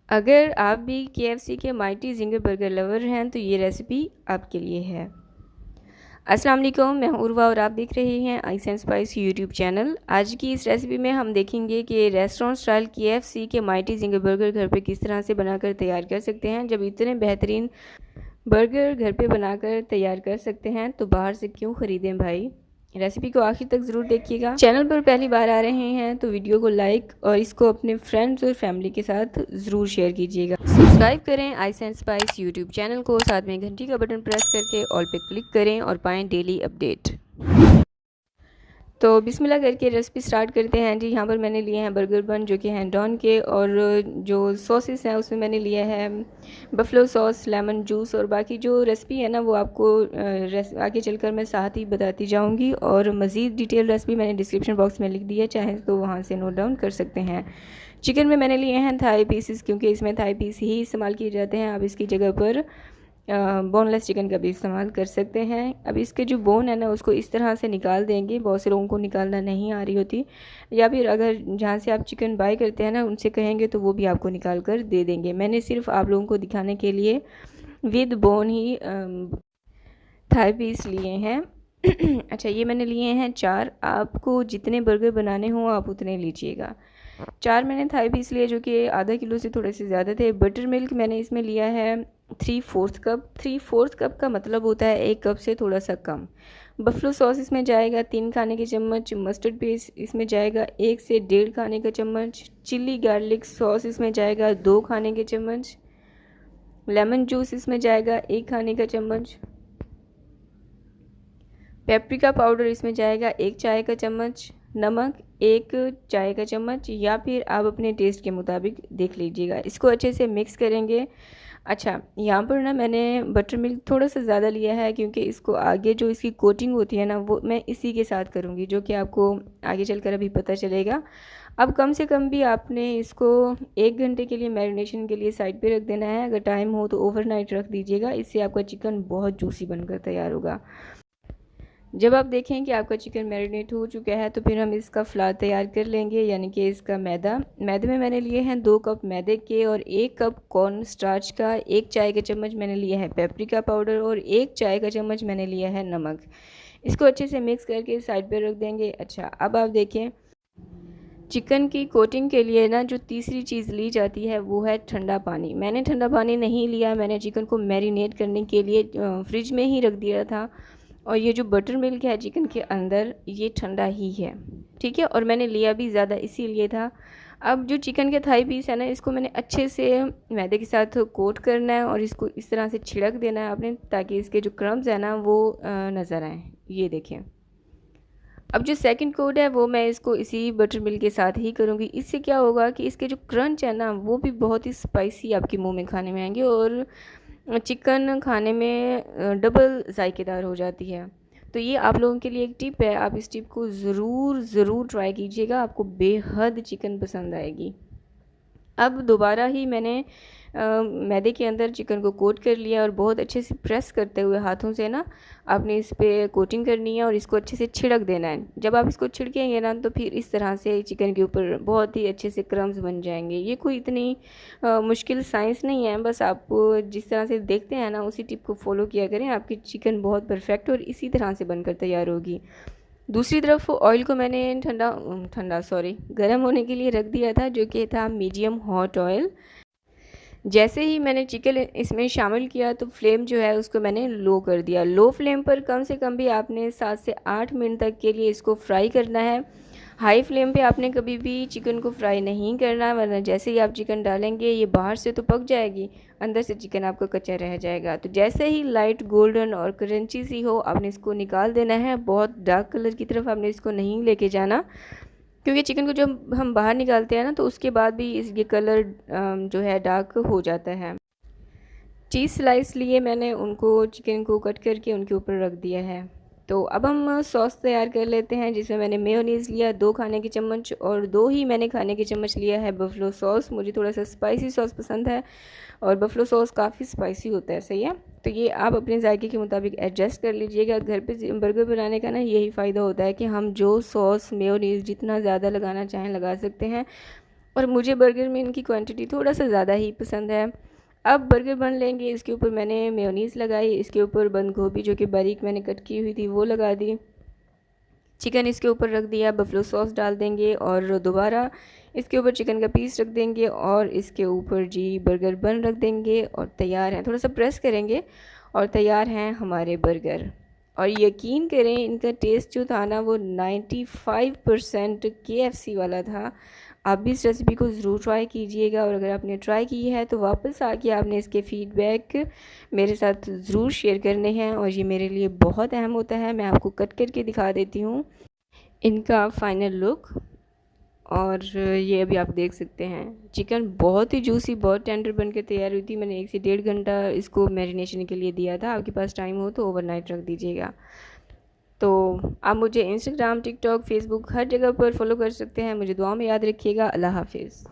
अगर आप भी केएफसी के माइटी जिंगर बर्गर लवर हैं तो ये रेसिपी आपके लिए है। अस्सलाम वालेकुम, मैं हूं उर्वा और आप देख रहे हैं ice and spice YouTube channel. आज की इस रेसिपी में हम देखेंगे कि रेस्टोरेंट स्टाइल केएफसी के माइटी जिंगर बर्गर घर पे किस तरह से बनाकर तैयार कर सकते हैं। जब इतने बेहतरीन बर्गर घर पे बनाकर तैयार कर सकते हैं तो बाहर से क्यों ख़रीदें भाई। रेसिपी को आखिर तक ज़रूर देखिएगा। चैनल पर पहली बार आ रहे हैं तो वीडियो को लाइक और इसको अपने फ्रेंड्स और फैमिली के साथ ज़रूर शेयर कीजिएगा। सब्सक्राइब करें ice and spice YouTube channel को, साथ में घंटी का बटन प्रेस करके ऑल पे क्लिक करें और पाएँ डेली अपडेट। तो बिस्मिल्लाह करके रेसिपी स्टार्ट करते हैं जी। यहाँ पर मैंने लिए हैं बर्गर बन जो कि हैं डॉन के, और जो सॉसेस हैं उसमें मैंने लिया है बफलो सॉस, लेमन जूस, और बाकी जो रेसिपी है ना वो आपको आगे चलकर मैं साथ ही बताती जाऊँगी। और मज़ीद डिटेल रेसिपी मैंने डिस्क्रिप्शन बॉक्स में लिख दी है, चाहे तो वहाँ से नोट डाउन कर सकते हैं। चिकन में मैंने लिए हैं थाई पीसेस, क्योंकि इसमें थाई पीस ही इस्तेमाल किए जाते हैं। आप इसकी जगह पर बोनलेस चिकन का भी इस्तेमाल कर सकते हैं। अब इसके जो बोन है ना उसको इस तरह से निकाल देंगे। बहुत से लोगों को निकालना नहीं आ रही होती, या फिर अगर जहाँ से आप चिकन बाय करते हैं ना उनसे कहेंगे तो वो भी आपको निकाल कर दे देंगे। मैंने सिर्फ आप लोगों को दिखाने के लिए विद बोन ही थाई पीस लिए हैं। अच्छा, ये मैंने लिए हैं 4। आपको जितने बर्गर बनाने हों आप उतने लीजिएगा। 4 मैंने थाई पीस लिए जो कि आधा किलो से थोड़े से ज़्यादा थे। बटर मिल्क मैंने इसमें लिया है 3/4 कप। 3/4 कप का मतलब होता है 1 कप से थोड़ा सा कम। बफलो सॉस इसमें जाएगा 3 खाने के चम्मच। मस्टर्ड पेस्ट इसमें जाएगा 1 से 1.5 खाने का चम्मच। चिल्ली गार्लिक सॉस इसमें जाएगा 2 खाने के चम्मच। लेमन जूस इसमें जाएगा 1 खाने का चम्मच। पेपरिका पाउडर इसमें जाएगा 1 चाय का चम्मच। नमक 1 चाय का चम्मच, या फिर आप अपने टेस्ट के मुताबिक देख लीजिएगा। इसको अच्छे से मिक्स करेंगे। अच्छा, यहाँ पर ना मैंने बटर मिल्क थोड़ा सा ज़्यादा लिया है, क्योंकि इसको आगे जो इसकी कोटिंग होती है ना वो मैं इसी के साथ करूँगी, जो कि आपको आगे चलकर अभी पता चलेगा। अब कम से कम भी आपने इसको 1 घंटे के लिए मैरिनेशन के लिए साइड पे रख देना है। अगर टाइम हो तो ओवरनाइट रख दीजिएगा, इससे आपका चिकन बहुत जूसी बनकर तैयार होगा। जब आप देखें कि आपका चिकन मैरिनेट हो चुका है तो फिर हम इसका फ्लार तैयार कर लेंगे, यानी कि इसका मैदे में मैंने लिए हैं 2 कप मैदे के, और 1 कप कॉर्न स्टार्च का। 1 चाय का चम्मच मैंने लिया है पेपरिका पाउडर, और 1 चाय का चम्मच मैंने लिया है नमक। इसको अच्छे से मिक्स करके साइड पर रख देंगे। अच्छा, अब आप देखें चिकन की कोटिंग के लिए ना जो तीसरी चीज़ ली जाती है वो है ठंडा पानी। मैंने ठंडा पानी नहीं लिया, मैंने चिकन को मैरिनेट करने के लिए फ्रिज में ही रख दिया था। और ये जो बटर मिल्क है चिकन के अंदर ये ठंडा ही है, ठीक है। और मैंने लिया भी ज़्यादा इसीलिए था। अब जो चिकन के थाई पीस है ना इसको मैंने अच्छे से मैदे के साथ कोट करना है, और इसको इस तरह से छिड़क देना है आपने, ताकि इसके जो क्रम्स है ना वो नज़र आए। ये देखें। अब जो सेकंड कोट है वो मैं इसको इसी बटर मिल्क के साथ ही करूँगी। इससे क्या होगा कि इसके जो क्रंच है ना वो भी बहुत ही स्पाइसी आपके मुंह में खाने में आएंगे, और चिकन खाने में डबल जायकेदार हो जाती है। तो ये आप लोगों के लिए एक टिप है, आप इस टिप को ज़रूर ट्राई कीजिएगा, आपको बेहद चिकन पसंद आएगी। अब दोबारा ही मैंने मैदे के अंदर चिकन को कोट कर लिया, और बहुत अच्छे से प्रेस करते हुए हाथों से ना आपने इस पर कोटिंग करनी है और इसको अच्छे से छिड़क देना है। जब आप इसको छिड़केंगे ना तो फिर इस तरह से चिकन के ऊपर बहुत ही अच्छे से क्रम्स बन जाएंगे। ये कोई इतनी मुश्किल साइंस नहीं है, बस आप जिस तरह से देखते हैं ना उसी टिप को फॉलो किया करें, आपकी चिकन बहुत परफेक्ट और इसी तरह से बनकर तैयार होगी। दूसरी तरफ ऑयल को मैंने गर्म होने के लिए रख दिया था, जो कि था मीडियम हॉट ऑयल। जैसे ही मैंने चिकन इसमें शामिल किया तो फ्लेम जो है उसको मैंने लो कर दिया। लो फ्लेम पर कम से कम भी आपने 7 से 8 मिनट तक के लिए इसको फ्राई करना है। हाई फ्लेम पे आपने कभी भी चिकन को फ्राई नहीं करना, वरना जैसे ही आप चिकन डालेंगे ये बाहर से तो पक जाएगी, अंदर से चिकन आपका कच्चा रह जाएगा। तो जैसे ही लाइट गोल्डन और क्रंची सी हो आपने इसको निकाल देना है। बहुत डार्क कलर की तरफ आपने इसको नहीं लेके जाना, क्योंकि चिकन को जब हम बाहर निकालते हैं ना तो उसके बाद भी ये कलर जो है डार्क हो जाता है। चीज़ स्लाइस लिए मैंने उनको चिकन को कट करके उनके ऊपर रख दिया है। तो अब हम सॉस तैयार कर लेते हैं, जिसमें मैंने मेयोनीज़ लिया 2 खाने के चम्मच, और 2 ही मैंने खाने के चम्मच लिया है बफलो सॉस। मुझे थोड़ा सा स्पाइसी सॉस पसंद है, और बफलो सॉस काफ़ी स्पाइसी होता है, सही है। तो ये आप अपने जायके के मुताबिक एडजस्ट कर लीजिएगा। घर पे बर्गर बनाने का ना यही फ़ायदा होता है कि हम जो सॉस मेयोनीज़ जितना ज़्यादा लगाना चाहें लगा सकते हैं। और मुझे बर्गर में इनकी क्वांटिटी थोड़ा सा ज़्यादा ही पसंद है। अब बर्गर बन लेंगे, इसके ऊपर मैंने मेयोनीज़ लगाई, इसके ऊपर बंद गोभी जो कि बारीक मैंने कट की हुई थी वो लगा दी, चिकन इसके ऊपर रख दिया, बफलो सॉस डाल देंगे और दोबारा इसके ऊपर चिकन का पीस रख देंगे और इसके ऊपर जी बर्गर बन रख देंगे और तैयार हैं। थोड़ा सा प्रेस करेंगे और तैयार हैं हमारे बर्गर। और यकीन करें इनका टेस्ट जो था ना वो 95% KFC वाला था। आप भी इस रेसिपी को ज़रूर ट्राई कीजिएगा और अगर आपने ट्राई की है तो वापस आके आपने इसके फ़ीडबैक मेरे साथ ज़रूर शेयर करने हैं और ये मेरे लिए बहुत अहम होता है। मैं आपको कट करके दिखा देती हूँ इनका फाइनल लुक। और ये अभी आप देख सकते हैं चिकन बहुत ही जूसी, बहुत टेंडर बन के तैयार हुई थी। मैंने 1 से 1.5 घंटा इसको मैरिनेशन के लिए दिया था। आपके पास टाइम हो तो ओवरनाइट रख दीजिएगा। तो आप मुझे इंस्टाग्राम, टिकटॉक, फेसबुक हर जगह पर फॉलो कर सकते हैं। मुझे दुआ में याद रखिएगा। अल्लाह हाफिज़।